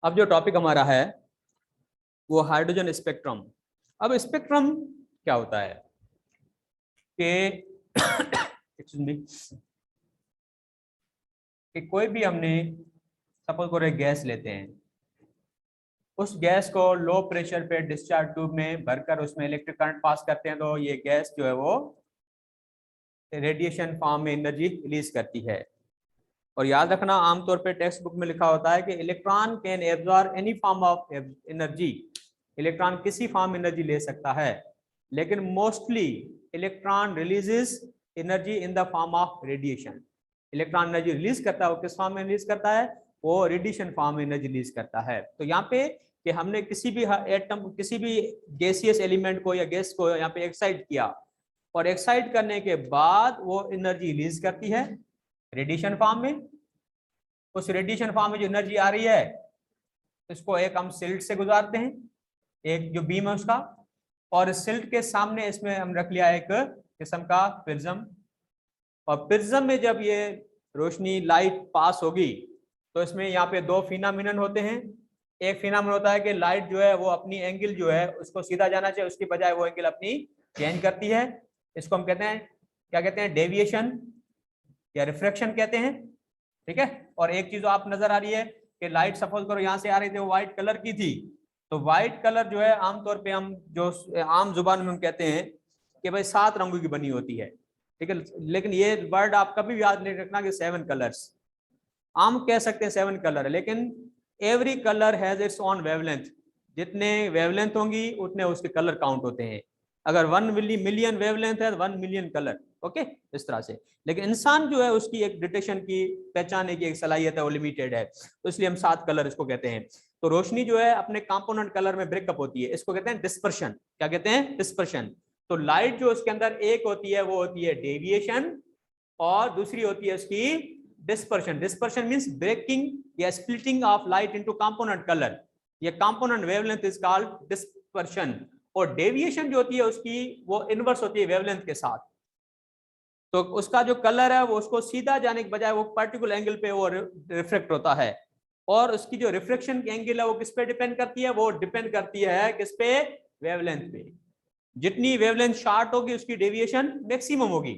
अब जो टॉपिक हमारा है वो हाइड्रोजन स्पेक्ट्रम। अब स्पेक्ट्रम क्या होता है कि एक्सक्यूज मी, कि कोई भी हमने सपोज करो एक गैस लेते हैं, उस गैस को लो प्रेशर पे डिस्चार्ज ट्यूब में भरकर उसमें इलेक्ट्रिक करंट पास करते हैं, तो ये गैस जो है वो रेडिएशन फॉर्म में एनर्जी रिलीज करती है। और याद रखना, आमतौर पे टेक्स्ट बुक में लिखा होता है कि electron can absorb any form of energy. Electron किसी फॉर्म एनर्जी ले सकता है, लेकिन mostly electron releases energy in the form of radiation. Electron energy release करता है, वो किस फॉर्म में रिलीज करता है? वो रेडिएशन फॉर्म में एनर्जी रिलीज करता है। तो यहाँ पे कि हमने किसी भी एटम, किसी भी गैसियस एलिमेंट को या गैस को यहाँ पे एक्साइट किया, और एक्साइट करने के बाद वो एनर्जी रिलीज करती है रेडिएशन फॉर्म में। उस रेडिएशन फॉर्म में जो एनर्जी आ रही है, इसको एक हम सिल्ट से गुजारते हैं, एक जो बीम है उसका, और इस सिल्ट के सामने इसमें हम रख लिया एक किस्म का प्रिज्म। और प्रिज्म में जब ये रोशनी लाइट पास होगी, तो इसमें यहाँ पे दो फिनोमिनन होते हैं। एक फिनोमिनन होता है कि लाइट जो है वो अपनी एंगल जो है उसको सीधा जाना चाहिए, उसकी बजाय वो एंगल अपनी चेंज करती है। इसको हम कहते हैं, क्या कहते हैं? डेविएशन या रिफ्रैक्शन कहते हैं। ठीक है। और एक चीज आप नजर आ रही है कि लाइट सपोज करो यहाँ से आ रही थी, वो व्हाइट कलर की थी, तो व्हाइट कलर जो है आमतौर पे हम जो आम जुबान में हम कहते हैं कि भाई 7 रंगों की बनी होती है। ठीक है। लेकिन ये वर्ड आप कभी भी याद नहीं रखना कि 7 कलर्स। आम कह सकते हैं 7 कलर, लेकिन every colour has its own wavelength. जितने वेवलेंथ होंगी उतने उसके कलर काउंट होते हैं। अगर 1 मिलियन वेवलेंथ है, 1 मिलियन कलर। ओके, इस तरह से। लेकिन इंसान जो है उसकी एक डिटेक्शन की, पहचानने की एक सलाहियत है, वो लिमिटेड है, तो इसलिए हम 7 कलर इसको कहते हैं। तो रोशनी जो है अपने कंपोनेंट कलर में ब्रेकअप होती है, इसको कहते हैं डिस्पर्शन। क्या कहते हैं? डिस्पर्शन। तो लाइट जो उसके अंदर एक होती है वो होती है डेविएशन, और दूसरी होती है उसकी डिस्पर्शन। डिस्पर्शन मींस ब्रेकिंग या splitting of light into component colour. ये component wavelength is called dispersion. और डेविएशन जो होती है उसकी वो इनवर्स होती है वेवलेंथ के साथ। तो उसका जो कलर है वो उसको सीधा जाने के बजाय वो पर्टिकुलर एंगल पे वो रिफ्लेक्ट होता है। और उसकी जो रिफ्लेक्शन की एंगल है वो किस पे डिपेंड करती है? वो डिपेंड करती है किस पे? वेवलेंथ पे। जितनी वेवलेंथ शॉर्ट होगी उसकी डेविएशन मैक्सिमम होगी।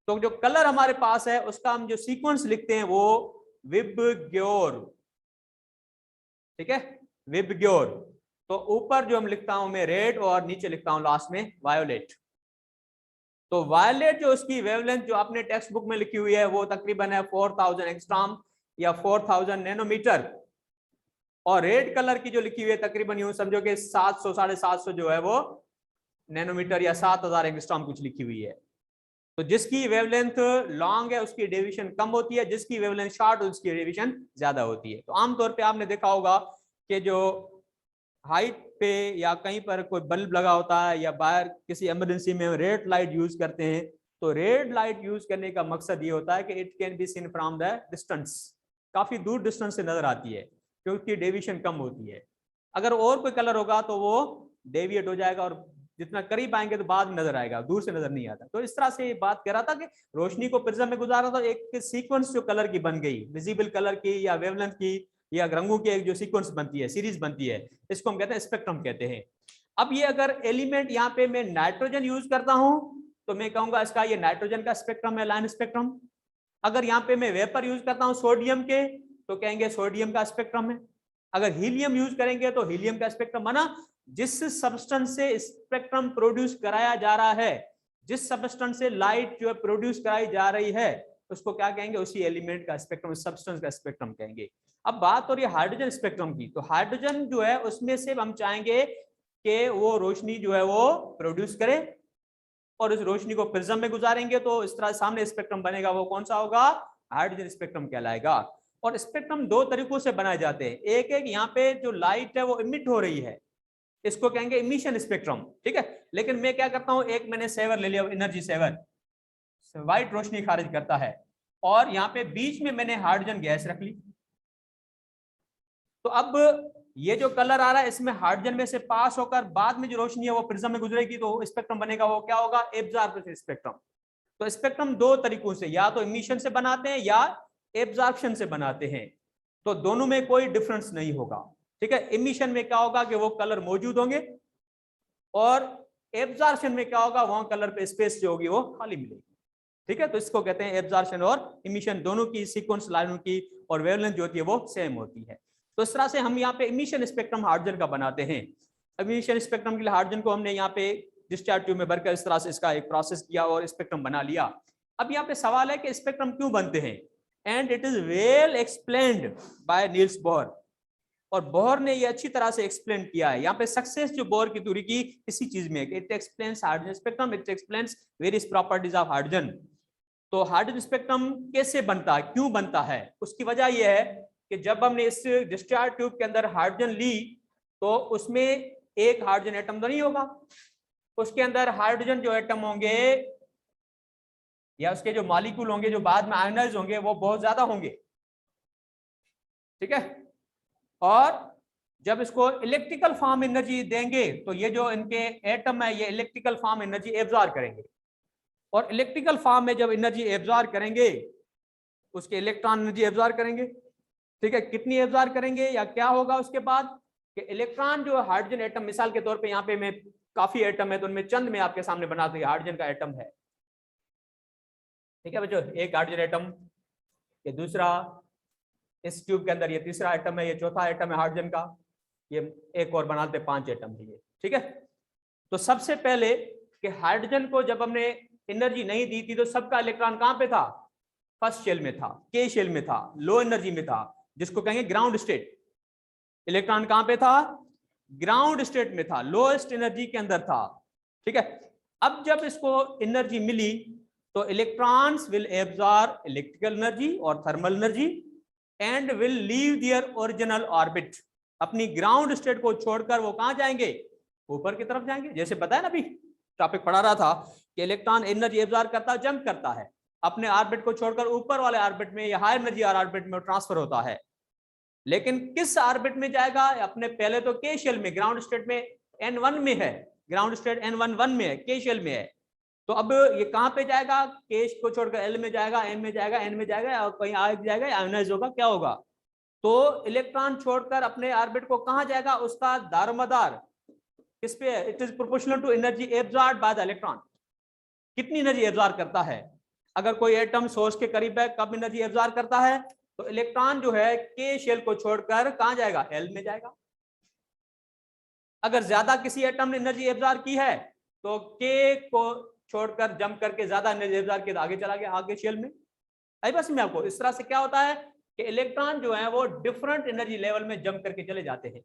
तो जो कलर हमारे पास है उसका हम जो सीक्वेंस लिखते हैं वो विबग्योर। ठीक है, विबग्योर। तो ऊपर जो हम लिखता हूं मैं रेड, और नीचे लिखता हूं लास्ट में वायोलेट। तो वायलेट जो उसकी वेवलेंथ जो आपने टेक्स्ट बुक में लिखी हुई है वो तकरीबन है 4000 एंगस्ट्रॉम या 4000 नैनोमीटर। और रेड कलर की जो लिखी हुई है तकरीबन यूं समझो कि 700 750 जो है वो नैनोमीटर या 7000 एंगस्ट्रॉम कुछ लिखी हुई है। तो जिसकी वेवलेंथ लॉन्ग है उसकी डेविएशन कम होती है, जिसकी वेवलेंथ शॉर्ट उसकी डेविएशन ज्यादा होती है। तो आमतौर पे आपने देखा होगा कि जो हाइट पे या कहीं पर कोई बल्ब लगा होता है या बाहर किसी इमरजेंसी में रेड लाइट यूज करते हैं, तो रेड लाइट यूज करने का मकसद ये होता है कि it can be seen from the distance. काफी दूर डिस्टेंस से नजर आती है क्योंकि डेविएशन कम होती है। अगर और कोई कलर होगा तो वो डेविएट हो जाएगा, और जितना करीब आएंगे तो बाद में नजर आएगा, दूर से नजर नहीं आता। तो इस तरह से ये बात कर रहा था कि रोशनी को प्रिज्म में गुजारा तो एक सीक्वेंस जो कलर की बन गई, विजिबल कलर की या वेवलेंथ की या रंगों की एक जो सीक्वेंस बनती है, सीरीज बनती है, इसको हम कहते हैं स्पेक्ट्रम कहते हैं। अब ये अगर एलिमेंट यहाँ पे मैं नाइट्रोजन यूज करता हूं तो मैं कहूंगा इसका ये नाइट्रोजन का स्पेक्ट्रम है, लाइन स्पेक्ट्रम। अगर यहाँ पे मैं वेपर यूज करता हूँ सोडियम के तो कहेंगे सोडियम का स्पेक्ट्रम है। अगर हीलियम यूज करेंगे तो हीलियम का स्पेक्ट्रम। माना जिस सब्सटेंस से स्पेक्ट्रम प्रोड्यूस कराया जा रहा है, जिस सब्सटेंस से लाइट जो है प्रोड्यूस कराई जा रही है, उसको क्या कहेंगे? उसी एलिमेंट का स्पेक्ट्रम, सब्सटेंस का स्पेक्ट्रम कहेंगे। अब बात हो रही है हाइड्रोजन स्पेक्ट्रम की। तो हाइड्रोजन जो है उसमें से हम चाहेंगे कि वो रोशनी जो है वो प्रोड्यूस करे, और उस रोशनी को प्रिज्म में गुजारेंगे तो इस तरह सामने स्पेक्ट्रम बनेगा। वो कौन सा होगा? हाइड्रोजन स्पेक्ट्रम कहलाएगा। और स्पेक्ट्रम 2 तरीकों से बनाए जाते हैं। एक एक यहाँ पे जो लाइट है वो इमिट हो रही है, इसको कहेंगे इमिशन स्पेक्ट्रम। ठीक है। लेकिन मैं क्या करता हूं, एक मैंने सेवर ले लिया, एनर्जी सेवर, व्हाइट रोशनी खारिज करता है, और यहाँ पे बीच में मैंने हाइड्रोजन गैस रख ली। तो अब ये जो कलर आ रहा है इसमें हाइड्रोजन में से पास होकर बाद में जो रोशनी है वो प्रिज्म में गुजरेगी, तो स्पेक्ट्रम बनेगा। वो क्या होगा? Absorption spectrum. तो स्पेक्ट्रम 2 तरीकों से, या तो इमिशन से बनाते हैं या एब्जॉर्प्शन से बनाते हैं। तो दोनों में कोई डिफरेंस नहीं होगा। ठीक है, इमिशन में क्या होगा कि वो कलर मौजूद होंगे, और एब्जॉर्प्शन में क्या होगा, वहां कलर पे स्पेस जो होगी वो खाली मिलेगी। ठीक है, तो इसको कहते हैं एब्जॉर्प्शन और इमिशन, दोनों की सीक्वेंस लाइनों की और वेवलेंथ जो होती है वो सेम होती है। तो इस तरह से हम यहाँ पे इमिशन स्पेक्ट्रम हाइड्रोजन का बनाते हैं। इमिशन स्पेक्ट्रम के लिए हाइड्रोजन को हमने यहाँ पे डिस्चार्ज ट्यूब में भरकर इस तरह से इसका एक प्रोसेस किया और स्पेक्ट्रम बना लिया। अब यहाँ पे सवाल है कि स्पेक्ट्रम क्यों बनते हैं, and it is well explained bye Niels Bohr, और बोहर ने ये अच्छी तरह से एक्सप्लेन किया है। यहाँ पे सक्सेस जो बोहर की थ्योरी की इसी चीज में, it explains hydrogen spectrum, it explains various properties of hydrogen. तो हाइड्रोजन स्पेक्ट्रम कैसे बनता है, क्यों बनता है, उसकी वजह यह है कि जब हमने इस डिस्चार्ज ट्यूब के अंदर हाइड्रोजन ली तो उसमें एक हाइड्रोजन एटम तो नहीं होगा, उसके अंदर हाइड्रोजन जो एटम होंगे या उसके जो मॉलिक्यूल होंगे जो बाद में आयनाइज होंगे वो बहुत ज्यादा होंगे। ठीक है, और जब इसको इलेक्ट्रिकल फॉर्म एनर्जी देंगे तो ये जो इनके एटम है ये इलेक्ट्रिकल फॉर्म एनर्जी एब्जॉर्ब करेंगे, और इलेक्ट्रिकल फॉर्म में जब एनर्जी एब्जॉर्ब करेंगे उसके इलेक्ट्रॉन एनर्जी एब्जॉर्ब करेंगे। ठीक है, कितनी एब्जॉर्ब करेंगे या क्या होगा उसके बाद कि इलेक्ट्रॉन जो हाइड्रोजन एटम, मिसाल के तौर पे यहाँ पे मैं काफी एटम है तो उनमें चंद में आपके सामने बना दूं, हाइड्रोजन का एटम है। ठीक है बच्चों, एक हाइड्रोजन एटम, ये दूसरा, इस ट्यूब के अंदर ये तीसरा एटम है, ये चौथा एटम है हाइड्रोजन का, ये एक और बनाते 5 एटम है ये। ठीक है, तो सबसे पहले कि हाइड्रोजन को जब हमने एनर्जी नहीं दी थी तो सबका इलेक्ट्रॉन कहां पे था, फर्स्ट शेल में था, के शेल में था, लो एनर्जी में था, जिसको कहेंगे ग्राउंड स्टेट। इलेक्ट्रॉन कहां पे था, ग्राउंड स्टेट में था, लोएस्ट एनर्जी के अंदर था। ठीक है, अब जब इसको एनर्जी मिली तो electrons will absorb electrical energy और thermal energy and will leave their original orbit. अपनी ग्राउंड स्टेट को छोड़कर वो कहां जाएंगे, ऊपर की तरफ जाएंगे। जैसे बताया ना, अभी टॉपिक पढ़ा रहा था कि इलेक्ट्रॉन एनर्जी एब्जॉर्ब करता है, जंप करता है, अपने ऑर्बिट को छोड़कर ऊपर वाले ऑर्बिट में या हाई एनर्जी ऑर्बिट में ट्रांसफर होता है। लेकिन किस ऑर्बिट में जाएगा, अपने पहले तो के शेल में, ग्राउंड स्टेट में N1 में है, ग्राउंड स्टेट N1 में है, के शेल में है। तो अब ये कहां पे जाएगा, के को छोड़कर एल में जाएगा, एम में जाएगा, एन में जाएगा, और कहीं आ जाएगा, आयोनाइज होगा, क्या होगा। तो इलेक्ट्रॉन छोड़कर अपने ऑर्बिट को कहां जाएगा, उसका दारोमदार किस पे है, it is proportional to energy absorbed by the electron. कितनी एनर्जी एब्जॉर्ब करता है, अगर कोई एटम सोर्स के करीब है कब एनर्जी एब्जॉर्ब करता है, तो इलेक्ट्रॉन जो है के शेल को छोड़कर कहां जाएगा, एल में जाएगा। अगर ज्यादा किसी एटम ने एनर्जी एब्जॉर्ब की है तो के को छोड़कर जंप करके ज्यादा एनर्जी एब्जॉर्ब किया, आगे चला गया, आगे शेल में। आई बस में आपको इस तरह से क्या होता है कि इलेक्ट्रॉन जो है वो डिफरेंट एनर्जी लेवल में जंप करके चले जाते हैं।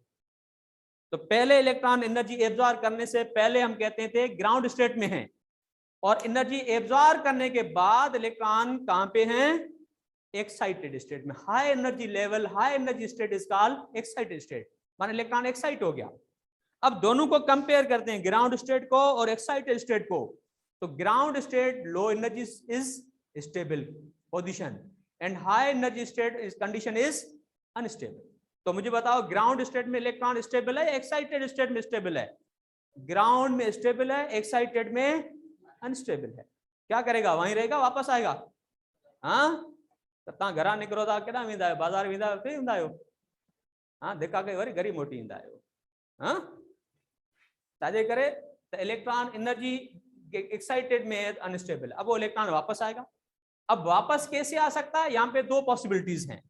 तो पहले इलेक्ट्रॉन एनर्जी एब्जॉर्ब करने से पहले हम कहते थे ग्राउंड स्टेट में हैं, और एनर्जी एब्जॉर्ब करने के बाद इलेक्ट्रॉन कहां पे हैं, एक्साइटेड स्टेट में। High energy level, high energy state is called excited state, माने इलेक्ट्रॉन एक्साइट हो गया। अब दोनों को कंपेयर करते हैं, ग्राउंड स्टेट को और एक्साइटेड स्टेट को। तो ground state low energy is stable position and high energy state is condition is unstable. तो मुझे बताओ ग्राउंड स्टेट में इलेक्ट्रॉन स्टेबल है, एक्साइटेड स्टेट में स्टेबल है, ग्राउंड में स्टेबल है, एक्साइटेड में अनस्टेबल है। क्या करेगा, वहीं रहेगा, वापस आएगा। हाँ, तव्हां घरां निकिरो था केॾां वेंदा आहियो, बाज़ार वेंदा आहियो, वेंदा आहियो, हाँ, धिका कई वरी घरी मोटी ईंदा आहियो। हाँ, छाजे करे तो इलेक्ट्रॉन एनर्जी एक्साइटेड में अनस्टेबल, अब वो इलेक्ट्रॉन वापस आएगा। अब वापस कैसे आ सकता है, यहाँ पे 2 पॉसिबिलिटीज हैं।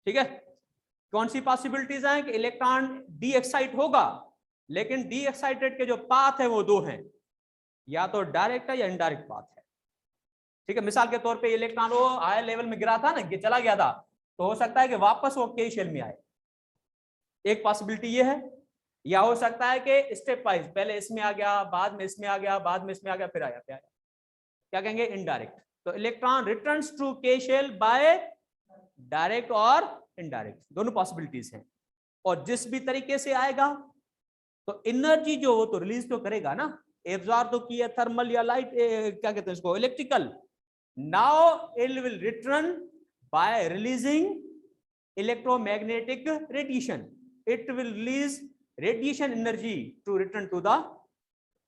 ठीक है, कौन सी पॉसिबिलिटीज हैं कि इलेक्ट्रॉन डी एक्साइट होगा, लेकिन डी एक्साइटेड के जो पाथ है वो 2 हैं, या तो डायरेक्ट है या इनडायरेक्ट पाथ है। ठीक है, मिसाल के तौर पे इलेक्ट्रॉन वो हाई लेवल में गिरा था ना, कि चला गया था, तो हो सकता है कि वापस वो के शेल में आए, एक पॉसिबिलिटी ये है। या हो सकता है कि स्टेप वाइज, पहले इसमें आ गया, बाद में इसमें आ गया, बाद में इसमें आ गया, फिर आया, क्या कहेंगे, इनडायरेक्ट। तो इलेक्ट्रॉन रिटर्न्स टू के शेल बाय डायरेक्ट और इनडायरेक्ट, दोनों पॉसिबिलिटीज हैं। और जिस भी तरीके से आएगा तो एनर्जी जो वो तो रिलीज तो करेगा ना, एब्जॉर्ब तो किया थर्मल या लाइट, क्या कहते हैं इसको, electrical. Now it will return by releasing electromagnetic radiation, it will release radiation energy to return to the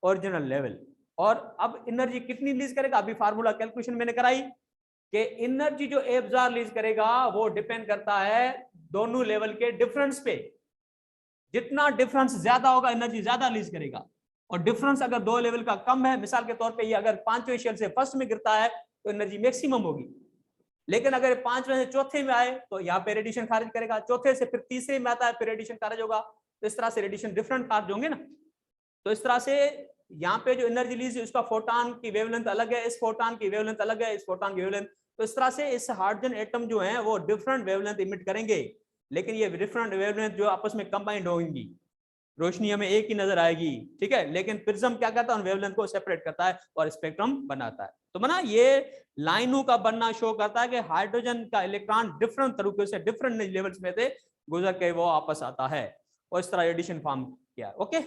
original level. और अब एनर्जी कितनी रिलीज करेगा, अभी फार्मूला कैलकुलेशन मैंने कराई कि एनर्जी जो एब्जॉर्ब रिलीज करेगा वो डिपेंड करता है दोनों लेवल के डिफरेंस पे। जितना डिफरेंस ज्यादा होगा एनर्जी ज्यादा रिलीज करेगा, और डिफरेंस अगर 2 लेवल का कम है, मिसाल के तौर पे ये अगर 5वें शेल से फर्स्ट में गिरता है तो एनर्जी मैक्सिमम होगी, लेकिन अगर 5वें से चौथे में आए तो यहाँ पे रेडिएशन खारिज करेगा, चौथे से फिर तीसरे में आता है फिर रेडिएशन खारिज होगा, तो इस तरह से रेडिएशन डिफरेंट खारिज होंगे ना। तो इस तरह से यहाँ पे जो एनर्जी रिलीज है उसका फोटॉन की वेवलेंथ अलग है, इस फोटॉन की वेवलेंथ अलग है, इस फोटॉन की वेवलेंथ, तो इस तरह से इस हाइड्रोजन एटम जो है वो डिफरेंट वेवलेंथ इमिट करेंगे, लेकिन ये डिफरेंट वेवलेंथ जो आपस में कंबाइंड होंगी, रोशनी हमें एक ही नजर आएगी, ठीक है, लेकिन प्रिज्म क्या करता है, उन वेवलेंथ को सेपरेट करता है और स्पेक्ट्रम बनाता है। तो बना ये लाइनों का बनना शो करता है कि हाइड्रोजन का इलेक्ट्रॉन डिफरेंट तरीके से डिफरेंट लेवल्स में से गुजर के वो वापस आता है और इस तरह एडिशन फॉर्म किया। ओके,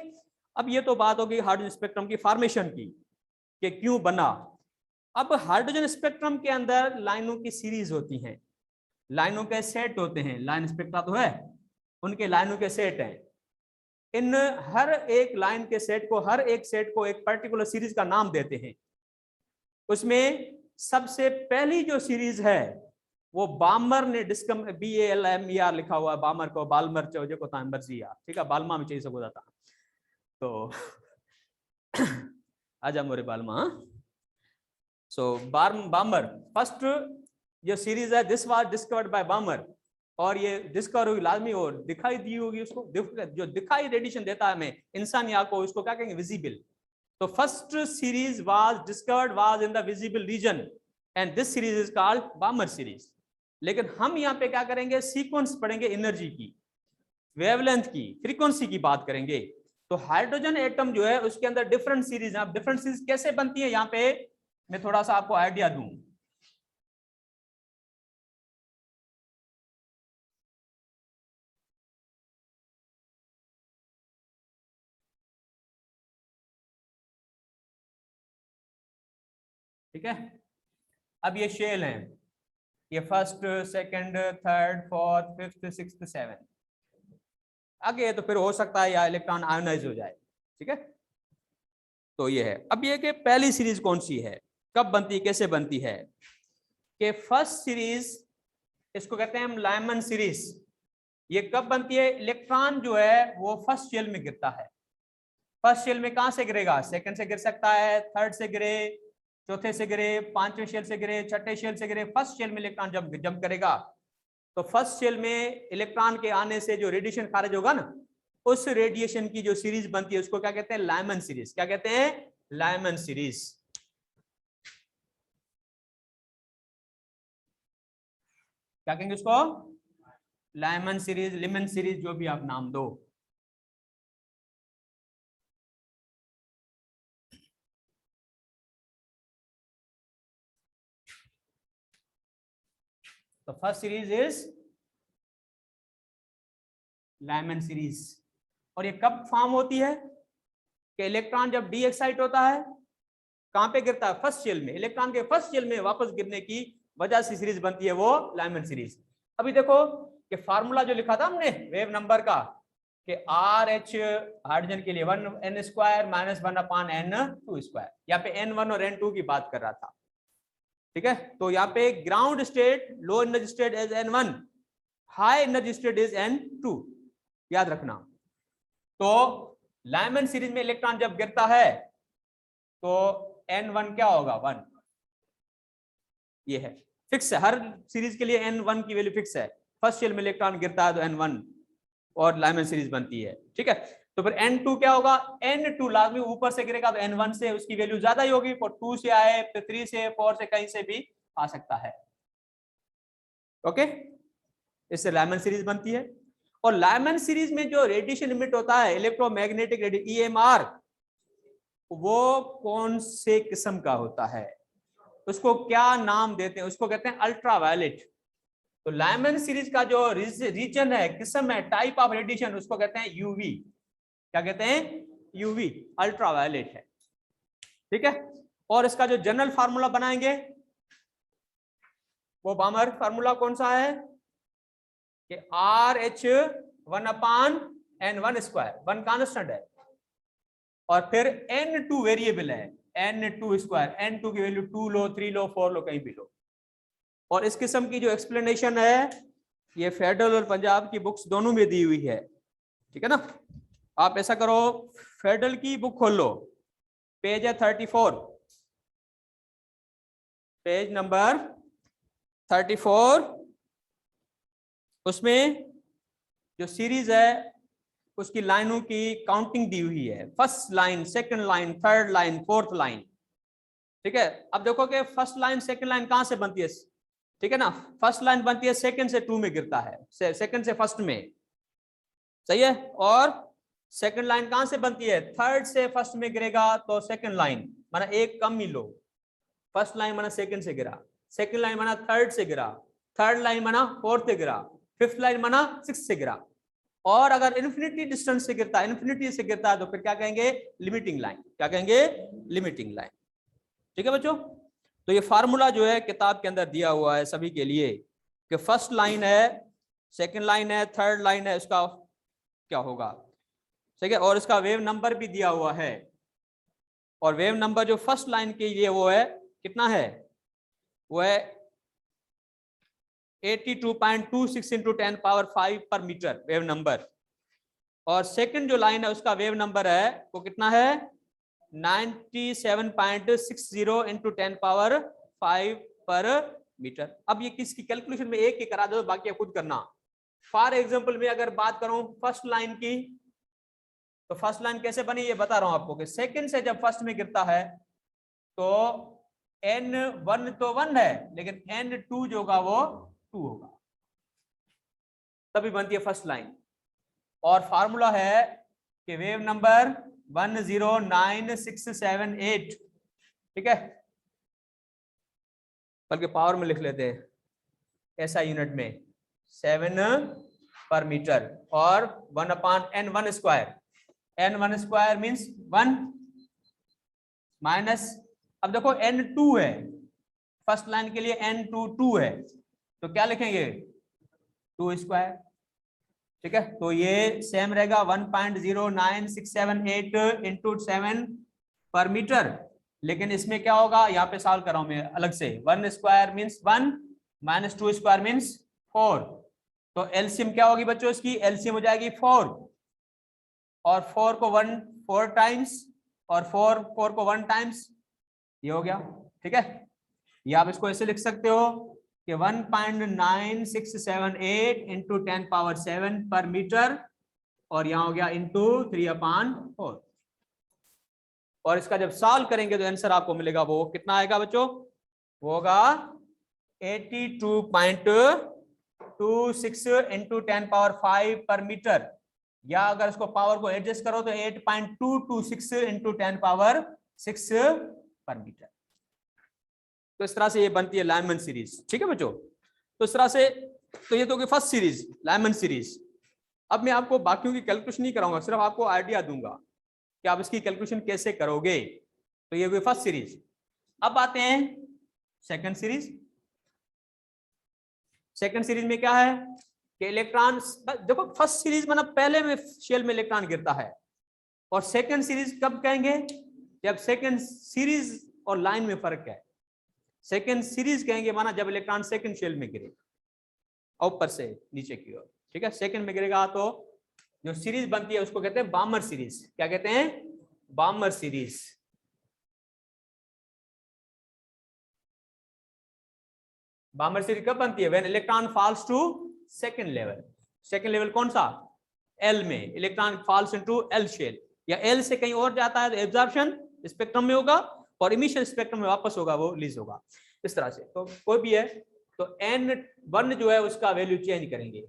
अब ये तो बात होगी हाइड्रोजन स्पेक्ट्रम की फॉर्मेशन की कि क्यों बना। अब हाइड्रोजन स्पेक्ट्रम के अंदर लाइनों की सीरीज होती हैं, लाइनों के सेट होते हैं, लाइन स्पेक्ट्रा तो है, उनके लाइनों के सेट हैं। इन हर एक लाइन के सेट को, हर एक सेट को एक पर्टिकुलर सीरीज का नाम देते हैं। उसमें सबसे पहली जो सीरीज है वो बाल्मर ने डिस्कम BALMER लिखा हुआ है, बाल्मर को बाल्मर चौजे को मर्जी यार, ठीक है, बाल्मा में चाहिए सको जाता तो आजा मोरे बाल्मा। सो बाल्मर फर्स्ट जो सीरीज है, this was discovered by Balmer, और ये डिस्कवर हुई लाजमी और दिखाई दी होगी उसको, जो दिखाई रेडिएशन देता है हमें इंसानी आंख को, उसको क्या कहेंगे, विजिबल। तो first series was discovered was in the visible region and this series is called Balmer series. लेकिन हम यहाँ पे क्या करेंगे, सीक्वेंस पढ़ेंगे, एनर्जी की, वेवलेंथ की, फ्रीक्वेंसी की बात करेंगे। तो हाइड्रोजन एटम जो है उसके अंदर डिफरेंट सीरीज है। अब डिफरेंट सीरीज कैसे बनती है यहाँ पे मैं थोड़ा सा आपको आइडिया दूं। ठीक है, अब ये शेल हैं, ये first, second, third, fourth, fifth, sixth, seven, आगे तो फिर हो सकता है या इलेक्ट्रॉन आयोनाइज हो जाए। ठीक है, तो ये है। अब ये कि पहली सीरीज कौन सी है, कब बनती है, कैसे बनती है, कि फर्स्ट सीरीज इसको कहते हैं हम लाइमन सीरीज। ये कब बनती है, इलेक्ट्रॉन जो है वो फर्स्ट शेल में गिरता है। फर्स्ट शेल में कहां से गिरेगा, सेकंड से गिर सकता है, थर्ड से गिरे, चौथे से गिरे, पांचवें शेल से गिरे, छठे शेल से गिरे, फर्स्ट शेल में इलेक्ट्रॉन जब जंप करेगा तो फर्स्ट शेल में इलेक्ट्रॉन के आने से जो रेडिएशन खारिज होगा ना, उस रेडिएशन की जो सीरीज बनती है उसको क्या कहते हैं, लाइमन सीरीज। क्या कहते हैं, लाइमन सीरीज। क्या कहेंगे उसको, लाइमन सीरीज, लिमन सीरीज, जो भी आप नाम दो। तो first series is Lyman series. और ये कब फॉर्म होती है कि इलेक्ट्रॉन जब डी एक्साइट होता है, कहां पे गिरता है, फर्स्ट शेल में, इलेक्ट्रॉन के फर्स्ट शेल में वापस गिरने की वजह से सीरीज बनती है वो लाइमन सीरीज। अभी देखो कि फार्मूला जो लिखा था हमने वेव नंबर का कि RH हाइड्रोजन के लिए 1n² - 1/n², यहाँ पे n1 और n2 की बात कर रहा था। ठीक है, तो यहाँ पे ground state, low energy state is n1, high energy state is n2, याद रखना। तो लाइमन सीरीज में इलेक्ट्रॉन जब गिरता है तो n1 क्या होगा, 1। ये है फिक्स है, हर सीरीज के लिए n1 की वैल्यू फिक्स है। फर्स्ट शेल में इलेक्ट्रॉन गिरता है तो n1 और लाइमन सीरीज बनती है। ठीक है, तो फिर n2 क्या होगा, n2 लाजमी ऊपर से गिरेगा तो n1 से उसकी वैल्यू ज्यादा ही होगी, और 2 से आए फिर 3 से 4 से कहीं से भी आ सकता है। ओके, इससे लाइमन सीरीज बनती है। और लाइमन सीरीज में जो रेडिएशन इमिट होता है, इलेक्ट्रोमैग्नेटिक रेडिएशन EMR, वो कौन से किस्म का होता है, उसको क्या नाम देते हैं, उसको कहते हैं अल्ट्रावायलेट। तो लाइमन सीरीज का जो रीजन है, किस्म है, टाइप ऑफ रेडिएशन, उसको कहते हैं यूवी। क्या कहते हैं, यूवी, अल्ट्रावायलेट है। ठीक है, और इसका जो जनरल फार्मूला बनाएंगे वो बाल्मर फार्मूला कौन सा है कि RH 1/n1², 1 कांस्टेंट है, और फिर n2 वेरिएबल है, n2², n2 की वैल्यू 2 लो, 3 लो, 4 लो, कहीं भी लो। और इस किस्म की जो एक्सप्लेनेशन है ये फेडरल और पंजाब की बुक्स दोनों में दी हुई है। ठीक है ना। आप ऐसा करो, फेडरल की बुक खोल लो, पेज है 34, पेज नंबर 34। उसमें जो सीरीज है उसकी लाइनों की काउंटिंग दी हुई है, first line, second line, third line, fourth line. ठीक है, अब देखो कि फर्स्ट लाइन सेकंड लाइन कहां से बनती है, ठीक है ना। फर्स्ट लाइन बनती है सेकंड से 2 में गिरता है, सेकंड से फर्स्ट में, सही है। और सेकंड लाइन कहां से बनती है, थर्ड से फर्स्ट में गिरेगा तो सेकंड लाइन, माना एक कम ही लो। फर्स्ट लाइन माना सेकंड से गिरा, सेकंड लाइन माना थर्ड से गिरा, थर्ड लाइन माना फोर्थ से गिरा, फिफ्थ लाइन माना सिक्स से गिरा। और अगर इन्फिनिटी डिस्टेंस से गिरता है, इन्फिनिटी से गिरता है, तो फिर क्या कहेंगे, लिमिटिंग लाइन। क्या कहेंगे, लिमिटिंग लाइन। ठीक है बच्चों, तो ये फार्मूला जो है किताब के अंदर दिया हुआ है सभी के लिए, कि फर्स्ट लाइन है, सेकंड लाइन है, थर्ड लाइन है, उसका क्या होगा। ठीक है, और इसका वेव नंबर भी दिया हुआ है। और वेव नंबर जो फर्स्ट लाइन के लिए वो है कितना है, वो है 82.26 इंटू 10⁵ पर मीटर वेव नंबर। और सेकंड जो लाइन है उसका वेव नंबर है वो कितना है, 97.60 इंटू 10⁵ पर मीटर। अब ये किसकी कैलकुलेशन में एक ही करा दो, बाकी खुद करना। फॉर एग्जांपल में अगर बात करूं फर्स्ट लाइन की, तो फर्स्ट लाइन कैसे बनी ये बता रहा हूं आपको, कि सेकंड से जब फर्स्ट में गिरता है तो n1 तो 1 है, लेकिन n2 जो होगा वो 2 होगा, तभी बनती है फर्स्ट लाइन। और फार्मूला है कि वेव नंबर 109678, ठीक है, बल्कि पावर में लिख लेते हैं, ऐसा यूनिट में 7 पर मीटर, और 1/n1 square, n1 square means 1 minus, अब देखो n2 है, फर्स्ट लाइन के लिए n2 2 है, तो क्या लिखेंगे 2 स्क्वायर। ठीक है, तो ये सेम रहेगा 1.09678 इंटू 7 पर मीटर। लेकिन इसमें क्या होगा, यहाँ पे सॉल्व कर रहा हूं मैं अलग से, 1 square means 1 minus 2 square means 4। तो एलसीएम क्या होगी बच्चों, इसकी एलसीएम हो जाएगी 4, और 4 को 1 4 टाइम्स, और 4 को 1 टाइम्स, ये हो गया। ठीक है, ये आप इसको ऐसे लिख सकते हो कि 1.9678 इंटू 10⁻7 पर मीटर, और यहां हो गया इंटू 3/4। और इसका जब सॉल्व करेंगे तो आंसर आपको मिलेगा, वो कितना आएगा बच्चों, वो होगा 82.26 इंटू 10⁻5 पर मीटर, या अगर इसको पावर को एडजस्ट करो तो 8.226 इंटू 10⁻6 पर मीटर। तो इस तरह से ये बनती है लाइमन सीरीज। ठीक है बच्चों, तो इस तरह से, तो ये तो होगी फर्स्ट सीरीज, लाइमन सीरीज। अब मैं आपको बाकियों की कैलकुलेशन नहीं कराऊंगा, सिर्फ आपको आइडिया दूंगा कि आप इसकी कैलकुलेशन कैसे करोगे। तो ये हुई फर्स्ट सीरीज। अब आते हैं सेकंड सीरीज। सेकंड सीरीज में क्या है कि इलेक्ट्रॉन, देखो फर्स्ट सीरीज मतलब पहले में शेल में इलेक्ट्रॉन गिरता है, और सेकंड सीरीज कब कहेंगे, जब सेकंड सीरीज और लाइन में फर्क है। सेकंड सीरीज कहेंगे माना जब इलेक्ट्रॉन सेकंड शेल में गिरेगा, ऊपर से नीचे की ओर। ठीक है, सेकंड में गिरेगा तो जो सीरीज बनती है उसको कहते हैं बामर सीरीज। क्या कहते हैं, बामर सीरीज। बामर सीरीज कब बनती है, when electron falls to second level. Second level कौन सा, एल में, electron falls into L shell, या एल से कहीं और जाता है तो एब्जॉर्प्शन स्पेक्ट्रम में होगा, और इमिशन स्पेक्ट्रम में वापस होगा, वो रिलीज होगा। इस तरह से तो कोई भी है तो n1 जो है उसका वैल्यू चेंज करेंगे,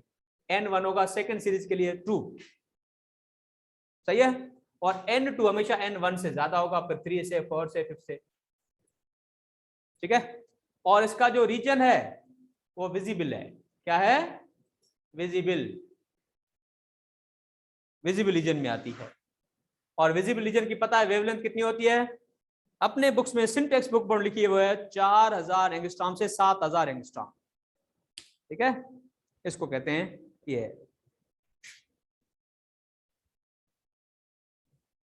n1 होगा सेकंड सीरीज के लिए 2, सही है, और n2 हमेशा n1 से ज्यादा होगा, फिर 3 से 4 से 5 से। ठीक है, और इसका जो रीजन है वो विजिबल है। क्या है, विजिबल, विजिबल रीजन में आती है। और विजिबल रीजन की पता है वेवलेंथ कितनी होती है, अपने बुक्स में सिंटेक्स बुक पर लिखी हुई है 4000 एंगस्ट्रॉम से 7000 एंगस्ट्रॉम। ठीक है, इसको कहते हैं ये,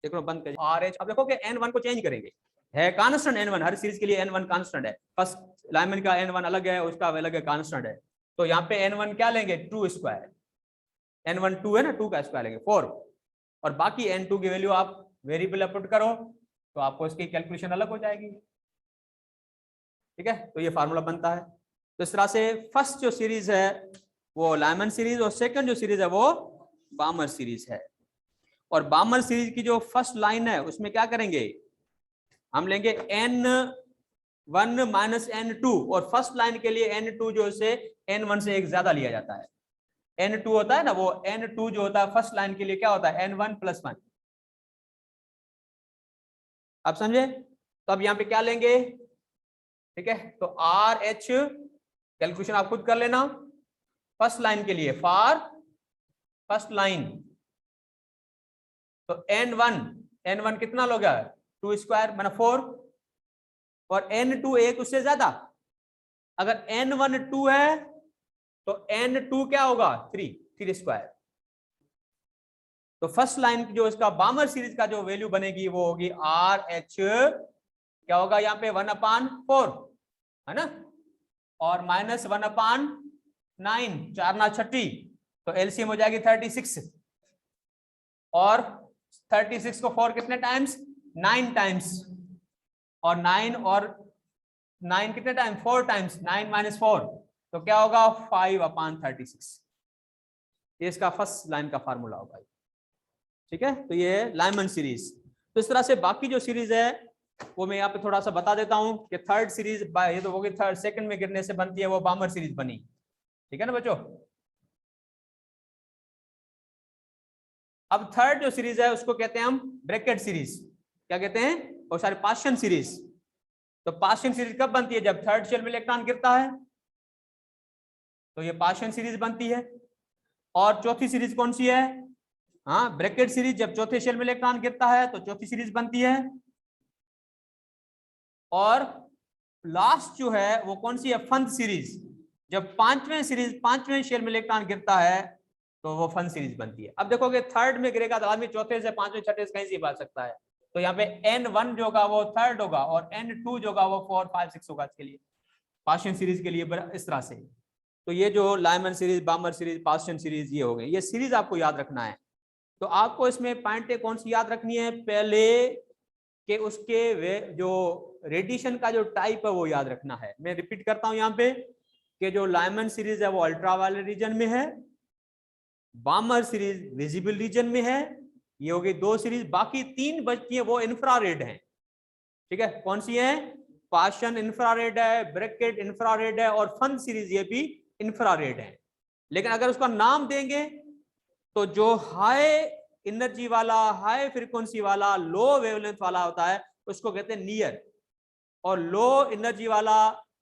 देखो बंद कर RH। अब देखो कि n1 को चेंज करेंगे, है कांस्टेंट n1, हर सीरीज के लिए n1 कांस्टेंट है, फर्स्ट लाइमन का n1 अलग है, उसका अलग है कांस्टेंट है। तो यहाँ पे n1 क्या लेंगे 2 स्क्वायर, n1 2 है ना, 2 का स्क्वायर लेंगे 4, और बाकी n2 की वैल्यू आप वेरिएबल पुट करो तो आपको इसकी कैलकुलेशन अलग हो जाएगी। ठीक है, तो ये फार्मूला बनता है। तो इस तरह से फर्स्ट जो सीरीज है वो लाइमन सीरीज, और सेकंड जो सीरीज है वो बामर सीरीज है। और बामर सीरीज की जो फर्स्ट लाइन है उसमें क्या करेंगे, हम लेंगे n1 माइनस n2, और फर्स्ट लाइन के लिए n2 जो से n1 से एक ज्यादा लिया जाता है। n2 होता है ना, वो n2 जो होता है फर्स्ट लाइन के लिए क्या होता है, n1 प्लस 1। आप समझे? तो अब यहाँ पे क्या लेंगे, ठीक है, तो आर एच कैलकुलेशन आप खुद कर लेना। फर्स्ट लाइन के लिए फॉर फर्स्ट लाइन तो n1 कितना लोगे, 2 स्क्वायर माना 4, और n2 एक उससे ज्यादा, अगर n1 2 है तो n2 क्या होगा 3 स्क्वायर। तो फर्स्ट लाइन की जो इसका बामर सीरीज का जो वैल्यू बनेगी वो होगी आर एच, क्या होगा यहाँ पे 1/4 है ना, और माइनस 1/9, 4 ना 6, तो एलसीएम हो जाएगी 36, और 36 को 4 कितने टाइम्स, 9 टाइम्स, और 9 कितने टाइम, 4 टाइम्स, 9 माइनस 4, तो क्या होगा 5/36। ये इसका फर्स्ट लाइन का फार्मूला होगा। ठीक है, तो ये लाइमन सीरीज। तो इस तरह से बाकी जो सीरीज है वो मैं यहाँ पे थोड़ा सा बता देता हूं कि थर्ड सीरीज ये तो होगी, थर्ड सेकंड में गिरने से बनती है वो बामर सीरीज बनी। ठीक है ना बच्चों। अब थर्ड जो सीरीज है उसको कहते हैं हम ब्रैकेट सीरीज। क्या कहते हैं, और सारे पार्शियन सीरीज। तो पार्शियन सीरीज कब बनती है, जब थर्ड शेल में इलेक्ट्रॉन गिरता है तो ये पार्शियन सीरीज बनती है। और चौथी सीरीज कौन सी है, हाँ ब्रैकेट सीरीज, जब चौथे शेल में इलेक्ट्रॉन गिरता है तो चौथी सीरीज बनती है। और लास्ट जो है वो कौन सी है, फंद सीरीज, जब पांचवें शेल में इलेक्ट्रॉन गिरता है तो वो फंद सीरीज बनती है। अब देखोगे थर्ड में गिरेगा तो आदमी चौथे से पांचवें छठे से कहीं से बात सकता है, तो यहाँ पे n1 जो होगा वो थर्ड होगा, और n2 जो होगा वो 4 5 6 होगा इसके लिए, पार्शियन सीरीज के लिए इस तरह से। तो ये जो Lyman series, बामर series, Persian series ये हो गई, ये सीरीज आपको याद रखना है। तो आपको इसमें पॉइंटें कौन सी याद रखनी है, पहले कि उसके जो रेडिएशन का जो टाइप है वो याद रखना है। मैं रिपीट करता हूं यहाँ पे कि जो लाइमन सीरीज है वो अल्ट्रावायलेट रीजन में है, बामर सीरीज विजिबल रीजन में है। ये हो गई 2 सीरीज, बाकी 3 बचती है वो इंफ्रारेड है। ठीक है, कौन सी है, पार्शियन इंफ्रारेड है, ब्रैकेट इंफ्रारेड है, और फन सीरीज ये भी इंफ्रारेड है। लेकिन अगर उसका नाम देंगे तो जो हाई एनर्जी वाला, हाई फ्रीक्वेंसी वाला, लो वेवलेंथ वाला होता है उसको कहते हैं नियर, और लो एनर्जी वाला,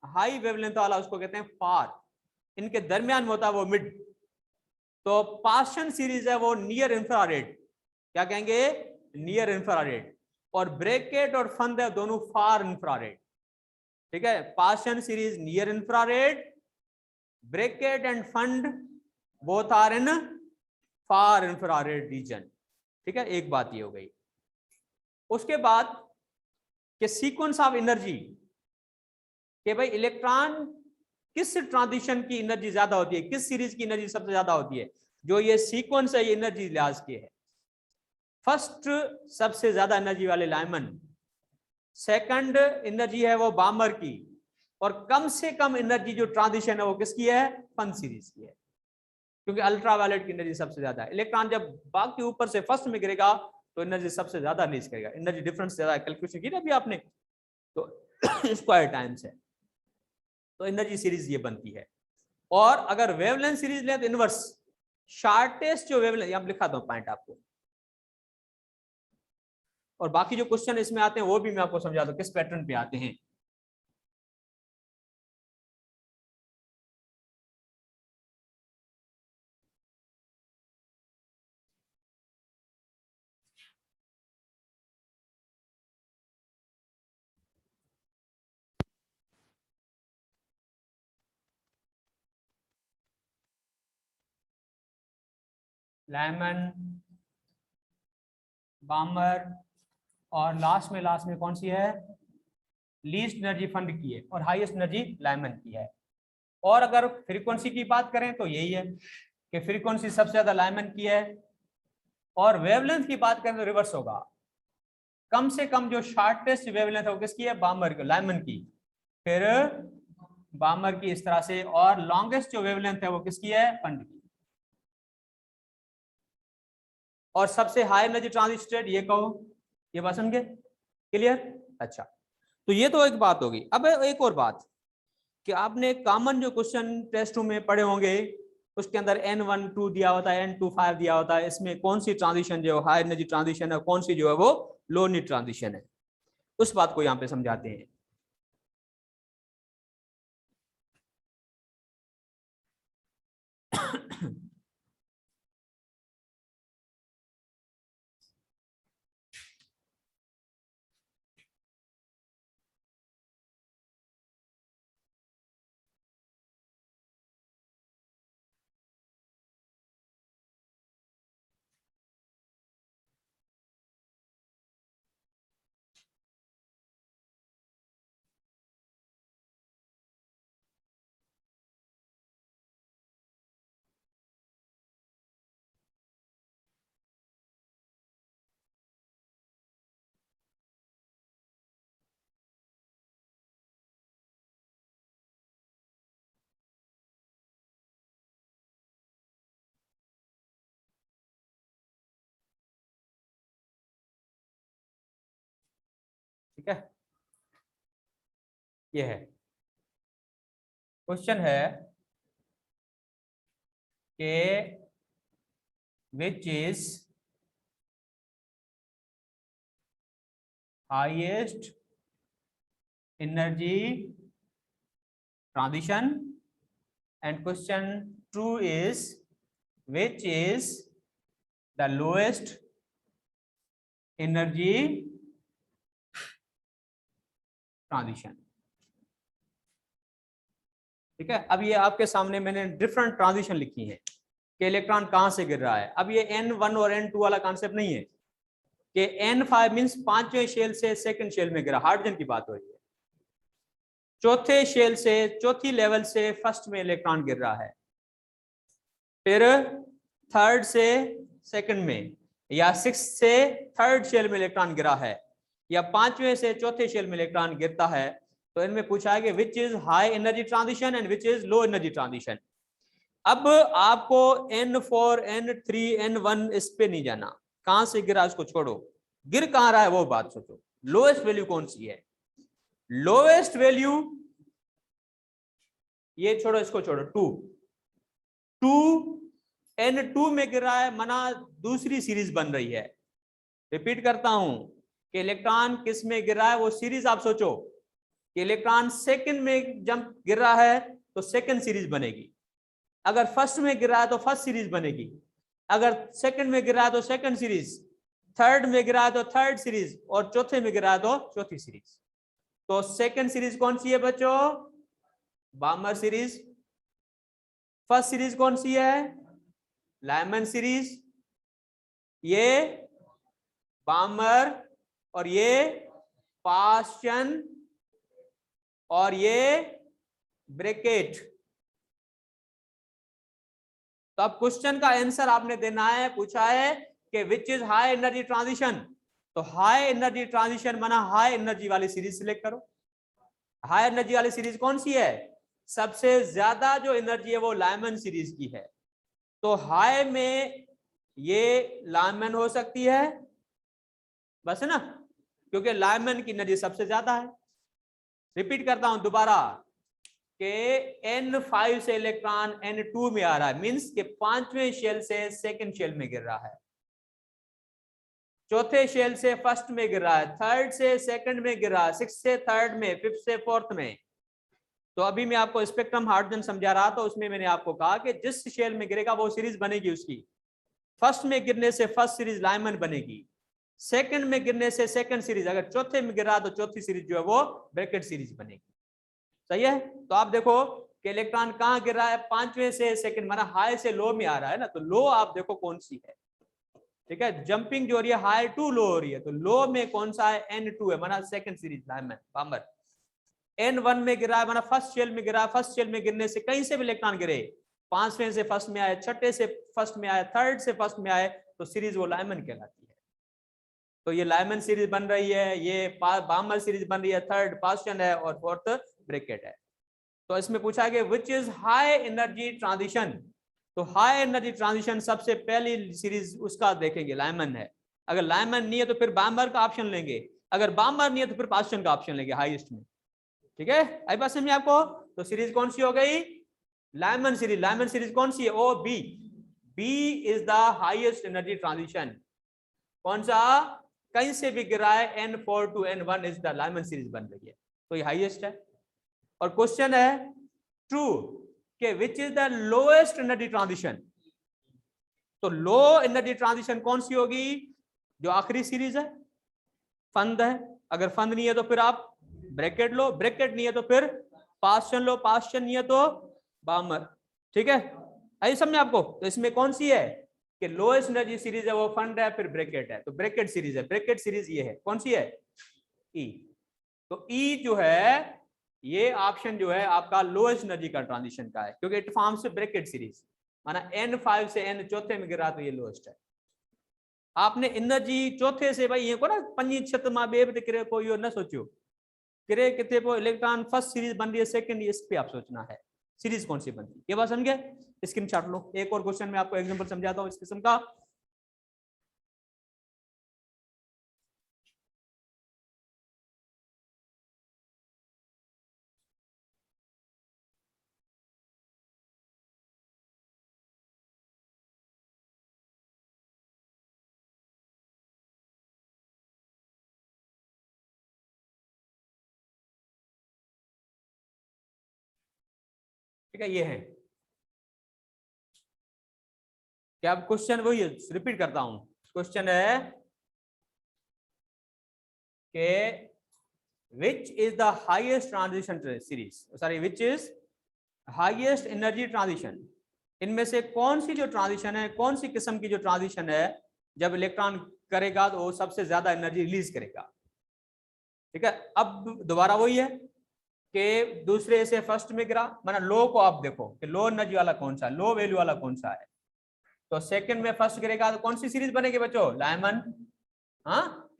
हाई वेवलेंथ वाला उसको कहते हैं फार। इनके दरमियान में होता है वो मिड। तो पार्शियन सीरीज है वो नियर इंफ्रारेड, क्या कहेंगे, नियर इंफ्रारेड, और ब्रैकेट और फंद है दोनों फार इंफ्रारेड। ठीक है, Paschen series near infrared, Brackett and Pfund both are in far infrared region. ठीक है, एक बात ये हो गई। उसके बाद कि सीक्वेंस ऑफ एनर्जी, कि भाई इलेक्ट्रॉन किस ट्रांजिशन की एनर्जी ज्यादा होती है, किस सीरीज की एनर्जी सबसे ज्यादा होती है। जो ये सीक्वेंस है ये एनर्जी लिहाज के है। फर्स्ट सबसे ज्यादा एनर्जी वाले लाइमन, सेकंड एनर्जी है वो बामर की, और कम से कम एनर्जी जो ट्रांजिशन है वो किसकी है, फन सीरीज की है, क्योंकि अल्ट्रावायलेट की एनर्जी सबसे ज्यादा है। इलेक्ट्रॉन जब बाग के ऊपर से फर्स्ट में गिरेगा तो एनर्जी सबसे ज्यादा रिलीज करेगा, एनर्जी डिफरेंस ज्यादा कैलकुलेशन की ना अभी आपने, तो स्क्वायर टाइम्स है, तो एनर्जी सीरीज ये बनती है। और अगर वेवलेंथ सीरीज लें तो इनवर्स, शॉर्टेस्ट जो वेवलेंथ, यहां लिखा दो पॉइंट आपको, और बाकी जो क्वेश्चन इसमें आते हैं वो भी मैं आपको समझा दूं किस पैटर्न पे आते हैं। लाइमन, बामर, और लास्ट में कौन सी है, लीस्ट एनर्जी फंड की है, और हाईएस्ट एनर्जी लाइमन की है। और अगर फ्रीक्वेंसी की बात करें तो यही है कि फ्रीक्वेंसी सबसे ज्यादा लाइमन की है, और वेवलेंथ की बात करें तो रिवर्स होगा, कम से कम जो शॉर्टेस्ट वेवलेंथ है वो किसकी है, बामर की, लाइमन की, फिर बामर की, इस तरह से, और लॉन्गेस्ट जो वेवलेंथ है वो किसकी है, फंड की। और सबसे हाई एनर्जी ट्रांजिस्टर ये कहो, ये बात समझ गए, क्लियर। अच्छा, तो ये तो एक बात होगी। अब एक और बात कि आपने कॉमन जो क्वेश्चन टेस्ट में पढ़े होंगे, उसके अंदर N12 दिया होता है, N25 दिया होता है, इसमें कौन सी ट्रांजिशन जो हाई एनर्जी ट्रांजिशन है, कौन सी जो है वो लो एनर्जी ट्रांजिशन है, उस बात को यहाँ पे समझाते हैं। ठीक है, ये है क्वेश्चन है कि which is highest energy transition, and question 2 is which is the lowest energy transition। ठीक है, अब ये आपके सामने मैंने डिफरेंट ट्रांजिशन लिखी है कि इलेक्ट्रॉन कहां से गिर रहा है। अब ये N1 और N2 वाला कॉन्सेप्ट नहीं है कि N5 मींस पांचवें शेल से सेकंड शेल में गिरा, हाइड्रोजन की बात हो रही है। चौथे शेल से, चौथी लेवल से फर्स्ट में इलेक्ट्रॉन गिर रहा है, फिर थर्ड से सेकंड में, या सिक्स से थर्ड शेल में इलेक्ट्रॉन गिरा है, या पांचवें से चौथे शेल में इलेक्ट्रॉन गिरता है। तो इनमें पूछा है कि which is high energy transition and which is low energy transition. अब आपको N4, N3, N1 इस पे नहीं जाना, कहां से गिरा उसको छोड़ो, गिर कहां रहा है वो बात सोचो। लोएस्ट वैल्यू कौन सी है, लोएस्ट वैल्यू ये छोड़ो, इसको छोड़ो, 2 N2 में गिर रहा है, मना दूसरी सीरीज बन रही है। रिपीट करता हूं कि इलेक्ट्रॉन किस में गिर रहा है, वो सीरीज आप सोचो कि इलेक्ट्रॉन सेकंड में जंप गिर रहा है तो सेकंड सीरीज बनेगी, अगर फर्स्ट में गिर रहा है तो फर्स्ट सीरीज बनेगी, अगर सेकंड में गिर रहा है तो सेकंड सीरीज, थर्ड में गिरा है तो थर्ड सीरीज, और चौथे में गिरा है तो चौथी सीरीज। तो सेकंड सीरीज कौन सी है बच्चों, बामर सीरीज। फर्स्ट सीरीज कौन सी है, लाइमन सीरीज। ये बामर, और ये पास्चन, और ये ब्रैकेट। तो अब क्वेश्चन का आंसर आपने देना है, पूछा है कि which is high energy transition, तो हाई एनर्जी ट्रांजिशन माना हाई एनर्जी वाली सीरीज सिलेक्ट करो। हाई एनर्जी वाली सीरीज कौन सी है, सबसे ज्यादा जो एनर्जी है वो लाइमन सीरीज की है। तो हाई में ये लाइमन हो सकती है, बस है ना, क्योंकि लाइमन की एनर्जी सबसे ज्यादा है। रिपीट करता हूं दोबारा कि N5 से इलेक्ट्रॉन N2 में आ रहा है, मींस के पांचवें शेल से सेकंड शेल में गिर रहा है, चौथे शेल से फर्स्ट में गिर रहा है, थर्ड से सेकंड में गिर रहा है, सिक्स से थर्ड में, फिफ्थ से फोर्थ में। तो अभी मैं आपको स्पेक्ट्रम हाइड्रोजन समझा रहा था, उसमें मैंने आपको कहा कि जिस शेल में गिरेगा वो सीरीज बनेगी उसकी। फर्स्ट में गिरने से फर्स्ट सीरीज लाइमन बनेगी, सेकंड में गिरने से सेकंड सीरीज, अगर चौथे में गिरा तो चौथी सीरीज जो है वो ब्रैकेट सीरीज बनेगी। सही है, तो आप देखो कि इलेक्ट्रॉन कहां गिर रहा है, पांचवें से सेकंड, माना हाई से लो में आ रहा है ना, तो लो आप देखो कौन सी है। ठीक है, जंपिंग जो हो रही है हाई टू लो हो रही है, तो लो में कौन सा है, N2 है, माना सेकंड सीरीज लाइमन बामर। N1 में गिरा है, माना फर्स्ट शेल में गिरा, फर्स्ट शेल में गिरने से कहीं से भी इलेक्ट्रॉन गिरे, 5वें से फर्स्ट में आए, छठे से फर्स्ट में आए, थर्ड से फर्स्ट में आए, तो सीरीज वो लाइमन कहलाती है। तो ये लाइमन सीरीज बन रही है, ये बामर सीरीज बन रही है, थर्ड पास्चन है और फोर्थ ब्रैकेट है। तो इसमें पूछा गया which is high energy transition. तो हाई एनर्जी ट्रांजिशन सबसे पहली सीरीज उसका देखेंगे, लाइमन है। अगर लाइमन नहीं है तो फिर बामर का ऑप्शन लेंगे, अगर बामर नहीं है तो फिर पास्चन का ऑप्शन लेंगे हाईएस्ट में। ठीक है, आई बात समझ में आपको? तो सीरीज कौन सी हो गई? Lyman series. लाइमन सीरीज कौन सी है? Oh B. B is the highest energy transition. कौन सा? कहीं से भी गिरा है, N4 to N1 is the Lyman series बन रही है, तो ये हाईएस्ट है। और क्वेश्चन है ट्रू के which is the lowest energy transition. तो लो एनर्जी ट्रांजिशन कौन सी होगी? जो आखिरी सीरीज है, फंद है। अगर फंद नहीं है तो फिर आप ब्रैकेट लो, ब्रैकेट नहीं है तो फिर पास्चन लो, पास्चन नहीं है तो बामर। ठीक है, आई समझ आपको? तो इसमें कौन सी है कि लोएस्ट एनर्जी सीरीज है वो फंड है, फिर ब्रैकेट है, तो ब्रैकेट सीरीज है। ब्रैकेट सीरीज ये है, कौन सी है? ई। तो ई जो है, ये ऑप्शन जो है आपका लोएस्ट एनर्जी का ट्रांजिशन का है, क्योंकि इट फॉर्म्स से ब्रैकेट सीरीज, माना N5 से N चौथे में गिरा तो ये लोएस्ट है। आपने एनर्जी चौथे से भाई ये को ना पंजी छत में बे बटे करे को यो न सोचियो करे कितने को इलेक्ट्रॉन फर्स्ट सीरीज बन रही है, सेकंड, इस पे आप सोचना है सीरीज कौन सी बन रही है। ये बात समझ गए? स्क्रीनशॉट लो। एक और क्वेश्चन में आपको एग्जांपल समझाता हूं इस किस्म का। ठीक है, ये है क्या? अब क्वेश्चन वही है, रिपीट करता हूं। क्वेश्चन है कि which is the highest transition series, sorry, which is highest energy transition। इनमें से कौन सी जो ट्रांजिशन है, कौन सी किस्म की जो ट्रांजिशन है, जब इलेक्ट्रॉन करेगा तो वो सबसे ज्यादा एनर्जी रिलीज करेगा। ठीक है, अब दोबारा वही है कि दूसरे से फर्स्ट में गिरा, माना लो को आप देखो कि लो एनर्जी वाला कौन सा है, लो वैल्यू वाला कौन सा है। तो सेकंड में फर्स्ट गिरेगा तो कौन सी सीरीज बनेगी बच्चों? लाइमन। हाँ,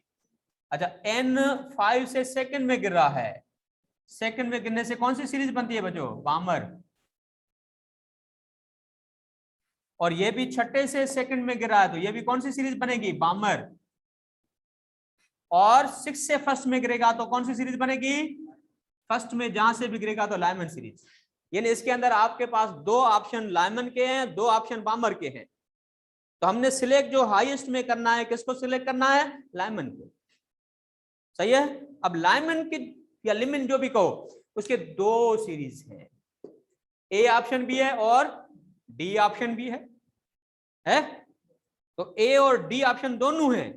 अच्छा, N5 से सेकंड में गिर रहा है, सेकंड में गिरने से कौन सी सीरीज बनती है बच्चों? बामर। और ये भी छठे से सेकंड में गिर रहा है, तो ये भी कौन सी सीरीज बनेगी? बामर। और 6 से फर्स्ट में गिरेगा तो कौन सी सीरीज बनेगी? फर्स्ट में जहां से भी गिरेगा तो लाइमन सीरीज। यानी इसके अंदर आपके पास दो ऑप्शन लाइमन के हैं, दो ऑप्शन बामर के हैं। तो हमने सिलेक्ट जो हाईएस्ट में करना है, किसको सिलेक्ट करना है? लाइमन को। सही है। अब लाइमन की या लिमिन जो भी कहो, उसके दो सीरीज हैं, ए ऑप्शन भी है और डी ऑप्शन भी है? तो ए और डी ऑप्शन दोनों हैं।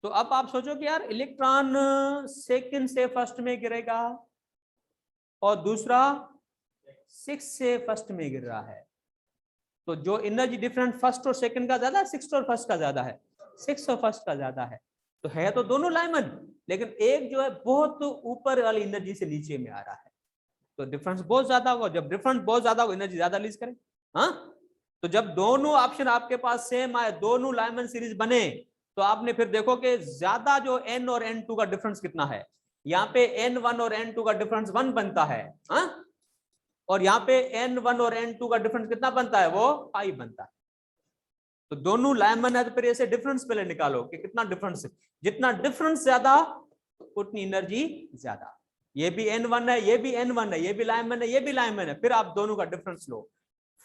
तो अब आप सोचो कि यार इलेक्ट्रॉन सेकंड से फर्स्ट में गिरेगा और दूसरा 6 से फर्स्ट में गिर रहा है, तो जो एनर्जी डिफरेंस फर्स्ट और सेकंड का ज्यादा है, 6 और फर्स्ट का ज्यादा है? 6 और फर्स्ट का ज्यादा है। तो है तो दोनों लाइमन, लेकिन एक जो है बहुत ऊपर वाली एनर्जी से नीचे में आ रहा है, तो डिफरेंस बहुत ज्यादा होगा। जब डिफरेंस बहुत ज्यादा होगा, एनर्जी ज्यादा रिलीज करे। हाँ, तो जब दोनों ऑप्शन आपके पास सेम आए, दोनों लाइमन सीरीज बने, तो आपने फिर देखो कि ज्यादा जो N और N2 का डिफरेंस कितना है। यहाँ पे N1 और N2 का डिफरेंस 1 बनता है, हाँ? और यहाँ पे N1 और N2 का डिफरेंस कितना बनता है? वो 5 बनता है। तो दोनों लाइमन है, तो फिर ऐसे डिफरेंस पहले निकालो कि कितना डिफरेंस है। जितना डिफरेंस ज्यादा उतनी एनर्जी ज्यादा। ये भी N1 है, ये भी N1 है, ये भी लाइमन है, ये भी लाइमन है, फिर आप दोनों का डिफरेंस लो।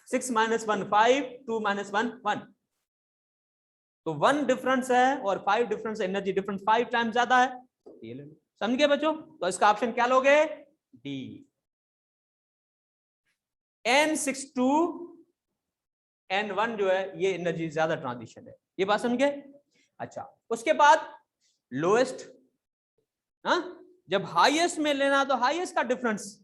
6 - 1 5, 2 - 1 1। तो 1 डिफरेंस है और 5 डिफरेंस, एनर्जी डिफरेंस 5 टाइम्स ज्यादा है। ये ले लो, समझ गए बच्चों? तो इसका ऑप्शन क्या लोगे? डी। N6 to N1 जो है ये एनर्जी ज्यादा ट्रांजिशन है। ये बात समझ गए? अच्छा, उसके बाद लोएस्ट। हाँ, जब हाईएस्ट में लेना तो हाईएस्ट का डिफरेंस,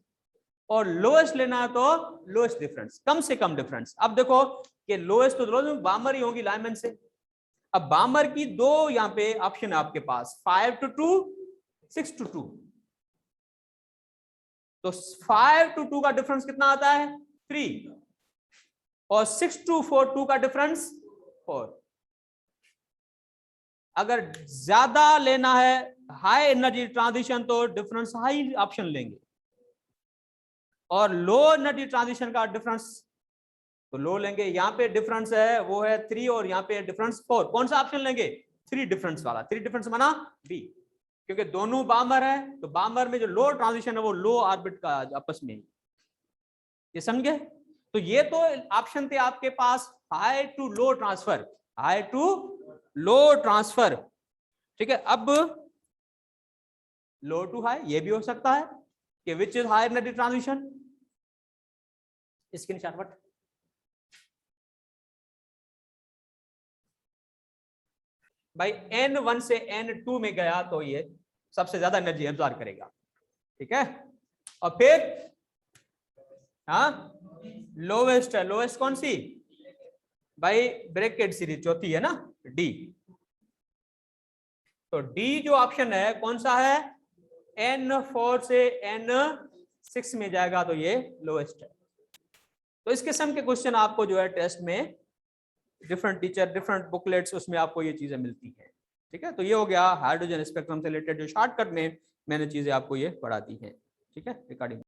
और लोएस्ट लेना है तो लोएस्ट डिफरेंस, कम से कम डिफरेंस। अब देखो कि लोएस्ट तो बामर ही होगी लाइमन से। अब बामर की दो यहां पे ऑप्शन है आपके पास, 5 to 2, 6 to 2। तो 5 to 2 का डिफरेंस कितना आता है? 3। और 6 to 4 2 का डिफरेंस 4। अगर ज्यादा लेना है हाई एनर्जी ट्रांजिशन तो डिफरेंस हाई ऑप्शन लेंगे, और लो एनर्जी ट्रांजिशन का डिफरेंस तो लो लेंगे। यहाँ पे डिफरेंस है वो है 3 और यहाँ पे डिफरेंस 4। कौन सा ऑप्शन लेंगे? 3 डिफरेंस वाला। 3 डिफरेंस माना बी, क्योंकि दोनों बामर है, तो बामर में जो लो ट्रांजिशन है वो लो ऑर्बिट का आपस में, ये समझे? तो ये तो ऑप्शन थे आपके पास high to low transfer, high to low transfer, ठीक है। अब लो टू हाई ये भी हो सकता है कि which is high energy transition, screenshot but भाई N1 से N2 में गया तो ये सबसे ज्यादा एनर्जी एब्जॉर्ब करेगा, ठीक है। और फिर हाँ लोवेस्ट है, लोवेस्ट कौन सी भाई? ब्रैकेट सीरीज चौथी है ना, डी। तो डी जो ऑप्शन है कौन सा है? N4 से N6 में जाएगा तो ये लोवेस्ट है। तो इस किस्म के क्वेश्चन आपको जो है टेस्ट में डिफरेंट टीचर डिफरेंट बुकलेट्स उसमें आपको ये चीजें मिलती हैं, ठीक है। तो ये हो गया हाइड्रोजन स्पेक्ट्रम से रिलेटेड जो शॉर्टकट में मैंने चीजें आपको ये पढ़ा दी हैं, ठीक है। रिकॉर्डिंग